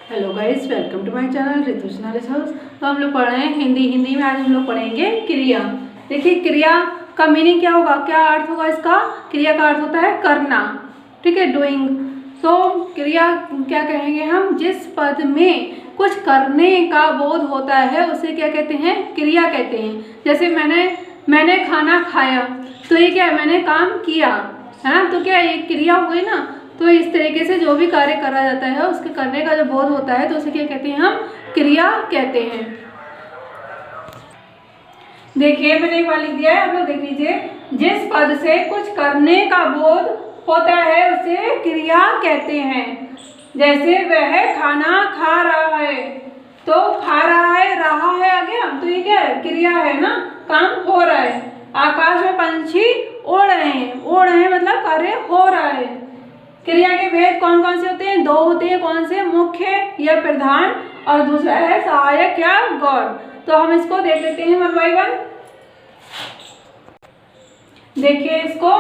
Hello guys, welcome to my channel Ritu's knowledge house. तो हम लोग पढ़ रहे हैं हिंदी में आज हम लोग पढ़ेंगे क्रिया। देखिए, क्रिया का मीनिंग क्या होगा, क्या अर्थ होगा इसका। क्रिया का अर्थ होता है करना, ठीक है, डूइंग। तो क्रिया क्या कहेंगे हम, जिस पद में कुछ करने का बोध होता है उसे क्या कहते हैं, क्रिया कहते हैं। जैसे मैंने खाना खाया, तो ये क्या है, मैंने काम किया, है ना, तो क्या ये क्रिया हो गई ना। तो इस तरीके से जो भी कार्य करा जाता है उसके करने का जो बोध होता है तो उसे क्या कहते हैं, हम क्रिया कहते हैं। देखिए, मैंने एक बार लिख दिया है, आप लोग देख लीजिए। जिस पद से कुछ करने का बोध होता है उसे क्रिया कहते हैं। जैसे वह खाना खा रहा है, तो खा रहा है आ गया, तो ये क्या है, क्रिया है ना, काम हो रहा है। आकाश में पंछी उड़ रहे हैं मतलब कार्य हो रहा है। क्रिया के भेद कौन कौन से होते हैं, दो होते हैं। कौन से, मुख्य या प्रधान, और दूसरा है सहायक या गौण। तो हम इसको देख लेते हैं वन बाय वन। देखिए इसको,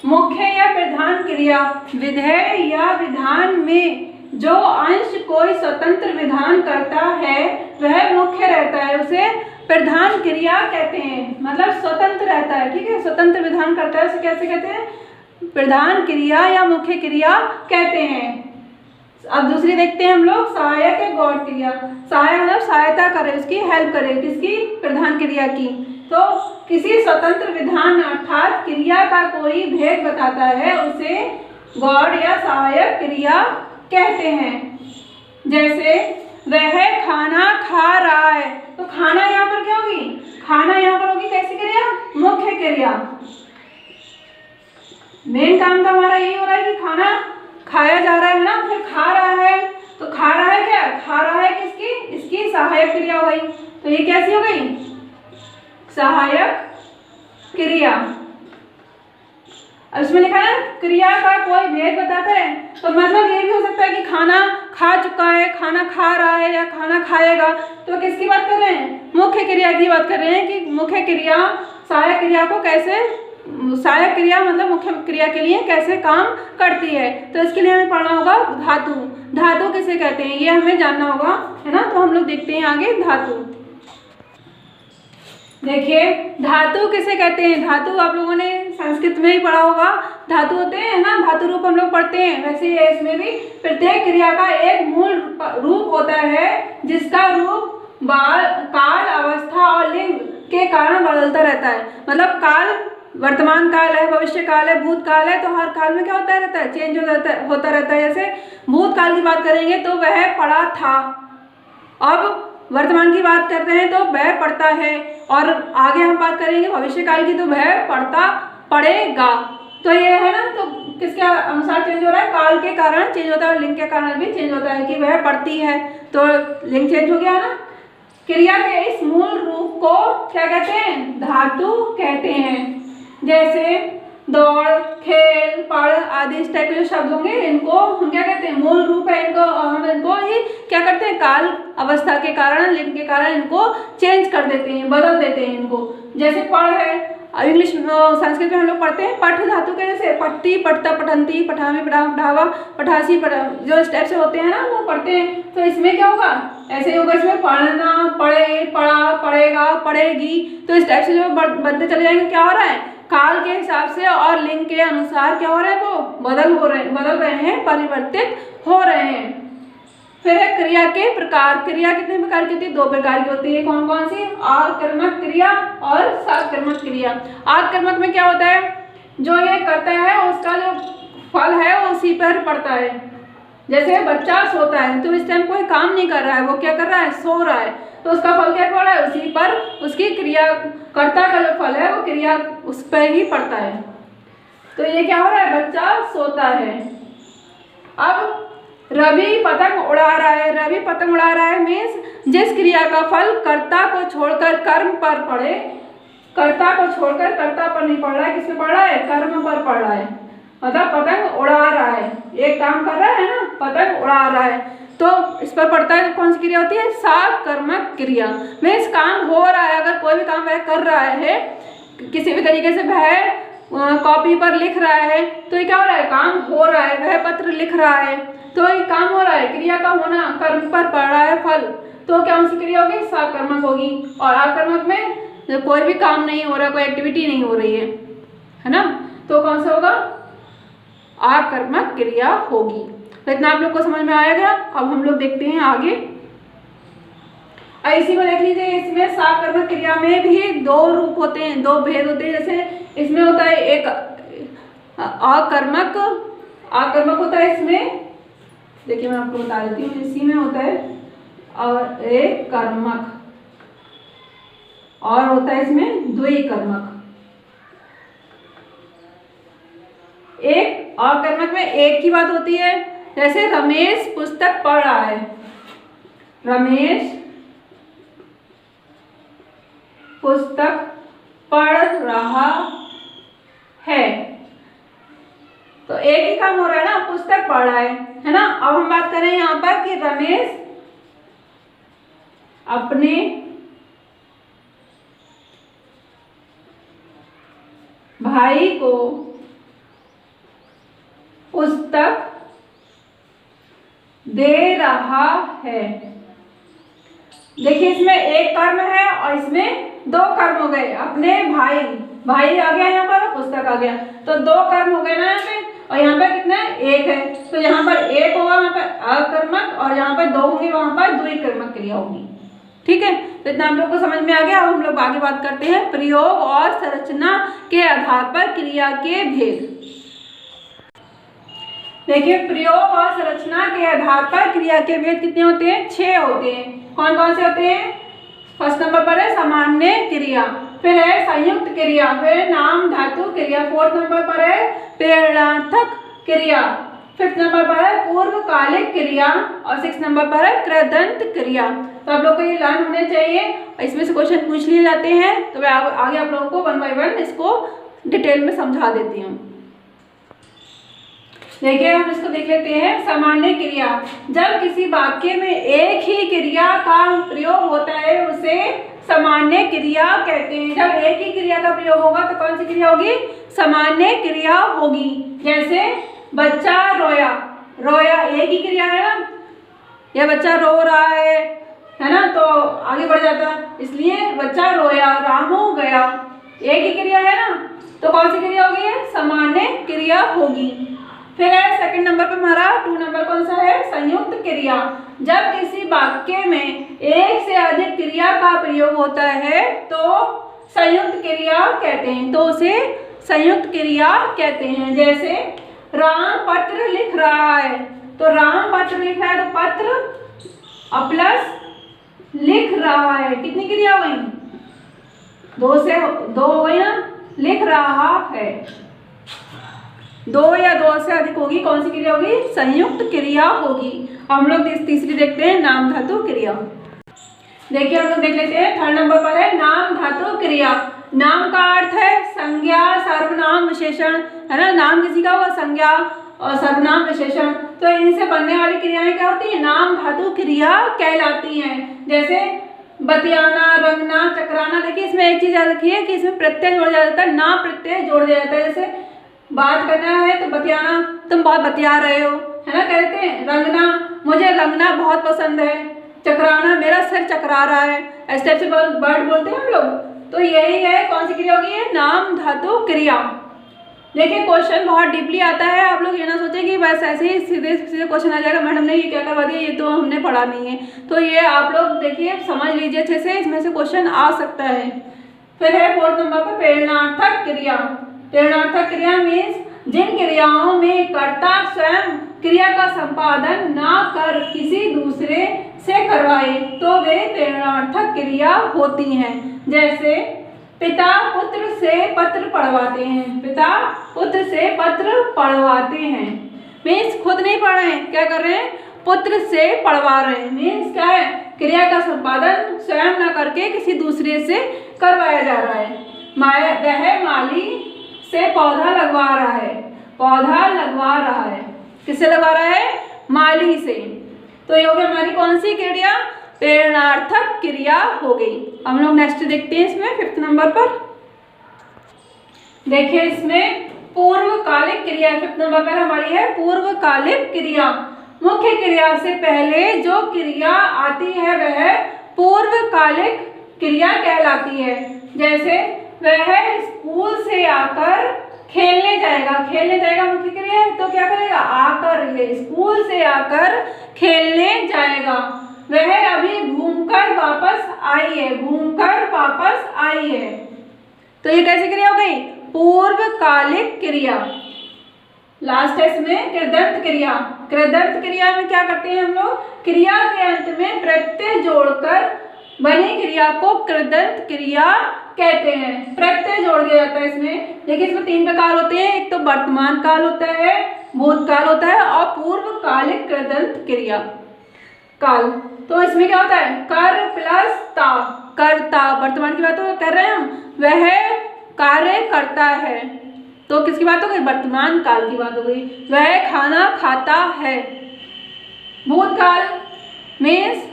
मुख्य या प्रधान क्रिया, विधेय या विधान में जो अंश कोई स्वतंत्र विधान करता है वह मुख्य रहता है, उसे प्रधान क्रिया कहते हैं। मतलब स्वतंत्र रहता है, ठीक है, स्वतंत्र विधान करता है उसे कैसे कहते हैं, प्रधान क्रिया या मुख्य क्रिया कहते हैं। अब दूसरी देखते हैं हम लोग, सहायक या गौण क्रिया। सहायक मतलब सहायता करे, उसकी हेल्प करे, किसकी, प्रधान क्रिया की। तो किसी स्वतंत्र विधान अर्थात क्रिया का कोई भेद बताता है उसे गौण या सहायक क्रिया कहते हैं। जैसे वह खाना खा रहा है, तो खाना यहाँ पर क्या होगी, खाना यहाँ पर होगी कैसी क्रिया, मुख्य क्रिया। मेन काम तो हमारा यही हो रहा है कि खाना खाया जा रहा है ना, फिर खा रहा है, तो खा रहा है क्या, खा रहा है किसकी, इसकी सहायक क्रिया हो गई। तो ये कैसी हो गई, सहायक क्रिया। अब इसमें लिखा है क्रिया का कोई भेद बताता है, तो मतलब ये भी हो सकता है कि खाना खा चुका है, खाना खा रहा है, या खाना खाएगा। तो किसकी बात कर रहे हैं, मुख्य क्रिया की बात कर रहे हैं कि मुख्य क्रिया सहायक क्रिया को कैसे, सहायक क्रिया मतलब मुख्य क्रिया के लिए कैसे काम करती है। तो इसके लिए हमें पढ़ना होगा धातु। धातु किसे कहते हैं ये हमें जानना होगा, है ना। तो हम लोग देखते हैं आगे धातु। देखिए, धातु किसे कहते हैं। धातु आप लोगों ने संस्कृत में ही पढ़ा होगा, धातु होते हैं ना, धातु रूप हम लोग पढ़ते हैं। वैसे इसमें भी प्रत्येक क्रिया का एक मूल रूप होता है जिसका रूप काल, अवस्था और लिंग के कारण बदलता रहता है। मतलब काल, वर्तमान काल है, भविष्य काल है, भूतकाल है, तो हर काल में क्या होता रहता है, चेंज होता रहता है। जैसे भूतकाल की बात करेंगे तो वह पढ़ा था, अब वर्तमान की बात करते हैं तो वह पढ़ता है, और आगे हम बात करेंगे भविष्य काल की तो वह पढ़ेगा। तो ये है ना, तो किसके अनुसार चेंज हो रहा है, काल के कारण चेंज होता है और लिंग के कारण भी चेंज होता है कि वह पढ़ती है, तो लिंग चेंज हो गया ना। क्रिया के इस मूल रूप को क्या कहते हैं, धातु कहते हैं। जैसे दौड़, खेल, पढ़ आदि इस टाइप के जो शब्द होंगे इनको हम क्या कहते हैं, मूल रूप है इनको, और हम इनको ही क्या करते हैं, काल अवस्था के कारण, लिंग के कारण इनको चेंज कर देते हैं, बदल देते हैं इनको। जैसे पढ़ है, इंग्लिश संस्कृत में हम लोग पढ़ते हैं पठ धातु के, जैसे पढ़ती, पढ़ता, पठंती, पठामी, पढ़ावा, पठासी, जो स्टेप से होते हैं ना वो पढ़ते हैं। तो इसमें क्या होगा, ऐसे ही होगा, इसमें पढ़ना, पढ़े, पढ़ा, पढ़ेगा, पढ़ेगी, तो इस टाइप से जो बढ़ते चले जाएंगे। क्या हो रहा है, काल के हिसाब से और लिंग के अनुसार क्या हो रहा है, वो बदल रहे हैं, परिवर्तित हो रहे हैं। फिर है क्रिया के प्रकार। क्रिया कितने प्रकार की होती है, दो प्रकार की होती है। कौन कौन सी, आकर्मक क्रिया और सकर्मक क्रिया। आकर्मक में क्या होता है, जो ये करता है उसका जो फल है वो उसी पर पड़ता है। जैसे बच्चा सोता है तो इस टाइम कोई काम नहीं कर रहा है, वो क्या कर रहा है, सो रहा है, तो उसका फल क्या पड़ रहा है, उसी पर, उसकी क्रिया कर्ता का जो फल है वो क्रिया उस पर ही पड़ता है। तो ये क्या हो रहा है, बच्चा सोता है। अब रवि पतंग उड़ा रहा है, रवि पतंग उड़ा रहा है मीन्स जिस क्रिया का फल कर्ता को छोड़कर कर्म पर पड़े, कर्ता को छोड़कर कर्ता पर नहीं पड़ रहा है, किस पे पड़ रहा है, कर्म पर पड़ रहा है। मतलब पतंग उड़ा रहा है, एक काम कर रहा है ना, पतंग उड़ा रहा है, तो इस पर पड़ता है कौन सी क्रिया होती है, सकर्मक क्रिया। मीन्स काम हो रहा है, अगर कोई भी काम वह कर रहा है, किसी भी तरीके से वह कॉपी पर लिख रहा है, तो ये क्या हो रहा है, काम हो रहा है, वह पत्र लिख रहा है, तो ये काम हो रहा है, क्रिया का होना, कर्म पर पड़ रहा है फल, तो क्या उनकी क्रिया होगी, साकर्मक होगी। और आकर्मक में कोई भी काम नहीं हो रहा, कोई एक्टिविटी नहीं हो रही है ना, तो कौन सा होगा, आकर्मक क्रिया होगी। तो इतना आप लोग को समझ में आया गया। अब हम लोग देखते हैं आगे। इसी में देख लीजिए, इसमें साकर्मक क्रिया में भी दो रूप होते हैं, दो भेद होते हैं। जैसे इसमें होता है एक आकर्मक होता है इसमें, देखिए मैं आपको बता देती हूँ, इसी में होता है और एक कर्मक, और होता है इसमें द्विकर्मक। एक अकर्मक में एक की बात होती है, जैसे रमेश पुस्तक पढ़ रहा है, रमेश पुस्तक पढ़ रहा है, तो एक ही काम हो रहा है ना, पुस्तक पढ़ रहा है ना। अब हम बात करें यहाँ पर कि रमेश अपने भाई को पुस्तक दे रहा है। देखिए इसमें एक कर्म है और इसमें दो कर्म हो गए, अपने भाई आ गया यहाँ पर, पुस्तक आ गया, तो दो कर्म हो गए ना यहाँ पे, और यहाँ पर कितना है, एक है, तो यहाँ पर एक होगा, वहाँ पर अकर्मक, और यहाँ पर दो होंगे, वहाँ पर द्विकर्मक क्रिया होगी। ठीक है, तो इतना हम लोग को समझ में आ गया। अब हम लोग आगे बात करते हैं प्रयोग और संरचना के आधार पर क्रिया के भेद। देखिए प्रयोग और संरचना के आधार पर क्रिया के भेद कितने होते हैं, 6 होते हैं। कौन कौन से होते हैं, फर्स्ट नंबर पर है सामान्य क्रिया, फिर है संयुक्त क्रिया, फिर नाम धातु क्रिया, फोर्थ नंबर पर है प्रेरणार्थक क्रिया, फिफ्थ नंबर पर है पूर्वकालिक क्रिया, और 6 नंबर पर है कृदंत क्रिया। तो आप लोग को ये लर्न होने चाहिए, इसमें से क्वेश्चन पूछ लिए जाते हैं, तो मैं आगे आप लोगों को 1 बाय 1 इसको डिटेल में समझा देती हूँ। देखिए हम इसको देख लेते हैं। सामान्य क्रिया, जब किसी वाक्य में एक ही क्रिया का प्रयोग होता है उसे सामान्य क्रिया कहते हैं। जब एक ही क्रिया का प्रयोग होगा तो कौन सी क्रिया होगी, सामान्य क्रिया होगी। जैसे बच्चा रोया, रोया एक ही क्रिया है ना, यह बच्चा रो रहा है ना, तो आगे बढ़ जाता, इसलिए बच्चा रोया, रामू गया, एक ही क्रिया है ना, तो कौन सी क्रिया होगी, सामान्य क्रिया होगी। फिर है सेकंड नंबर पे हमारा 2 नंबर कौन सा है, संयुक्त क्रिया। जब किसी वाक्य में एक से अधिक क्रिया का प्रयोग होता है तो संयुक्त क्रिया कहते हैं, तो उसे संयुक्त क्रिया कहते हैं। जैसे राम पत्र लिख रहा है, तो राम पत्र लिख रहा है, तो पत्र प्लस लिख रहा है, कितनी क्रिया हुई, 2 हो गई ना, लिख रहा है, 2 या 2 से अधिक होगी, कौन सी क्रिया होगी, संयुक्त क्रिया होगी। हम लोग तीसरी देखते हैं, नाम धातु क्रिया। देखिए हम लोग देख लेते हैं, 3rd नंबर पर है नाम धातु क्रिया। नाम का अर्थ है संज्ञा, सर्वनाम, विशेषण, है ना, नाम किसी का होगा, संज्ञा और सर्वनाम, विशेषण, तो इनसे बनने वाली क्रियाएं क्या होती है, नाम धातु क्रिया कहलाती हैं। जैसे बतियाना, रंगना, चकराना। देखिए इसमें एक चीज याद रखिए कि इसमें प्रत्यय जोड़ दिया जाता है, ना प्रत्यय जोड़ दिया जाता है। जैसे बात करना है तो बतियाना, तुम बहुत बतिया रहे हो, है ना, कहते हैं। रंगना, मुझे रंगना बहुत पसंद है। चकराना, मेरा सिर चकरा रहा है, इस टाइप से वर्ड बोलते हैं हम लोग। तो यही है, कौन सी क्रिया होगी, नाम धातु क्रिया। देखिए क्वेश्चन बहुत डीपली आता है, आप लोग ये ना सोचें कि बस ऐसे ही सीधे सीधे क्वेश्चन आ जाएगा, मैडम ने ये क्या करवा दिया, ये तो हमने पढ़ा नहीं है। तो ये आप लोग देखिए समझ लीजिए अच्छे से, इसमें से क्वेश्चन आ सकता है। फिर है 4th नंबर पर प्रेरणार्थक क्रिया। प्रेरणार्थक क्रिया मीन्स जिन क्रियाओं में कर्ता स्वयं क्रिया का संपादन ना कर किसी दूसरे से करवाए तो वे प्रेरणार्थक क्रिया होती हैं। जैसे पिता पुत्र से पत्र पढ़वाते हैं, पिता पुत्र से पत्र पढ़वाते हैं, मीन्स खुद नहीं पढ़ रहे हैं, क्या कर रहे हैं, पुत्र से पढ़वा रहे हैं। मीन्स क्या है, क्रिया का संपादन स्वयं न करके किसी दूसरे से करवाया जा रहा है। वह माली से पौधा लगवा रहा है, पौधा लगवा रहा है, किससे लगवा रहा है, माली से। तो ये हो गई हमारी कौन सी क्रिया, प्रेरणार्थक क्रिया हो गई। हम लोग नेक्स्ट देखते हैं इसमें 5th नंबर पर। देखिए इसमें पूर्वकालिक क्रिया 5th नंबर पर हमारी है पूर्वकालिक क्रिया। मुख्य क्रिया से पहले जो क्रिया आती है वह पूर्वकालिक क्रिया कहलाती है। जैसे वह स्कूल से आकर खेलने जाएगा, खेलने जाएगा मुख्य क्रिया है, तो क्या करेगा, आकर, ये स्कूल से आकर खेलने जाएगा। वह अभी घूमकर वापस आई है, घूमकर वापस आई है। तो ये कैसी क्रिया हो गई, पूर्वकालिक क्रिया। लास्ट है इसमें कृदंत क्रिया। कृदंत क्रिया में क्या करते हैं हम लोग, क्रिया के अंत में प्रत्यय जोड़कर बनी क्रिया को कृदंत क्रिया कहते हैं। प्रत्यय जोड़ दिया जाता है इसमें। देखिए इसमें 3 प्रकार होते हैं, एक तो वर्तमान काल होता है, भूतकाल होता है और पूर्वकालिक कृदंत क्रिया काल। तो इसमें क्या होता है, कर प्लस ता, करता, वर्तमान की बात तो कर रहे हैं हम, वह कार्य करता है। तो किसकी बात हो गई, वर्तमान काल की बात हो गई। वह खाना खाता है। भूतकाल मीन्स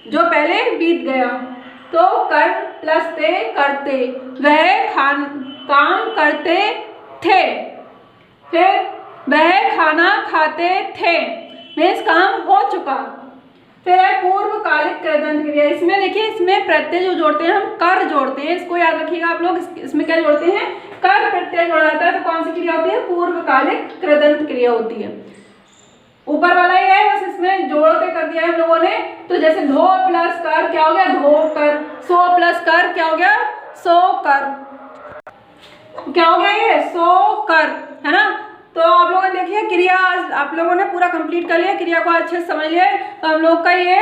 जो पहले बीत गया, तो कर प्लस ते, करते, वह काम करते थे। फिर वह खाना खाते थे मीन्स काम हो चुका। फिर है पूर्वकालिक कृदंत क्रिया। इसमें देखिए, इसमें प्रत्यय जो जोड़ते हैं हम कर जोड़ते हैं, इसको याद रखिएगा आप लोग। इसमें क्या जोड़ते हैं, कर प्रत्यय जोड़ा जाता है। तो कौन सी क्रिया होती है, पूर्वकालिक कृदंत क्रिया होती है। ऊपर वाला ही है, बस इसमें जोड़ के कर दिया है हम लोगों ने। तो जैसे धो प्लस कर क्या हो गया, धोकर। सो प्लस कर क्या हो गया, सो कर। क्या हो गया ये, सो कर, है ना। तो आप लोगों ने देखिए क्रिया, आप लोगों ने पूरा कंप्लीट कर लिया, क्रिया को अच्छे से समझ लिया। तो हम लोग का ये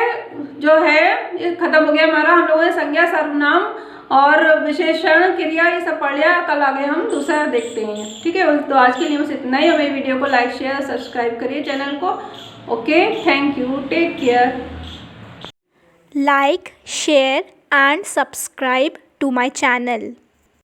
जो है ये खत्म हो गया हमारा। हम लोगों ने संज्ञा, सर्वनाम और विशेषण, क्रिया ये सब पढ़ लिया। कल आगे हम दूसरा देखते हैं, ठीक है। तो आज के लिए बस इतना ही। हमें वीडियो को लाइक शेयर सब्सक्राइब करिए चैनल को। Okay, thank you, take care. Like, share and subscribe to my channel.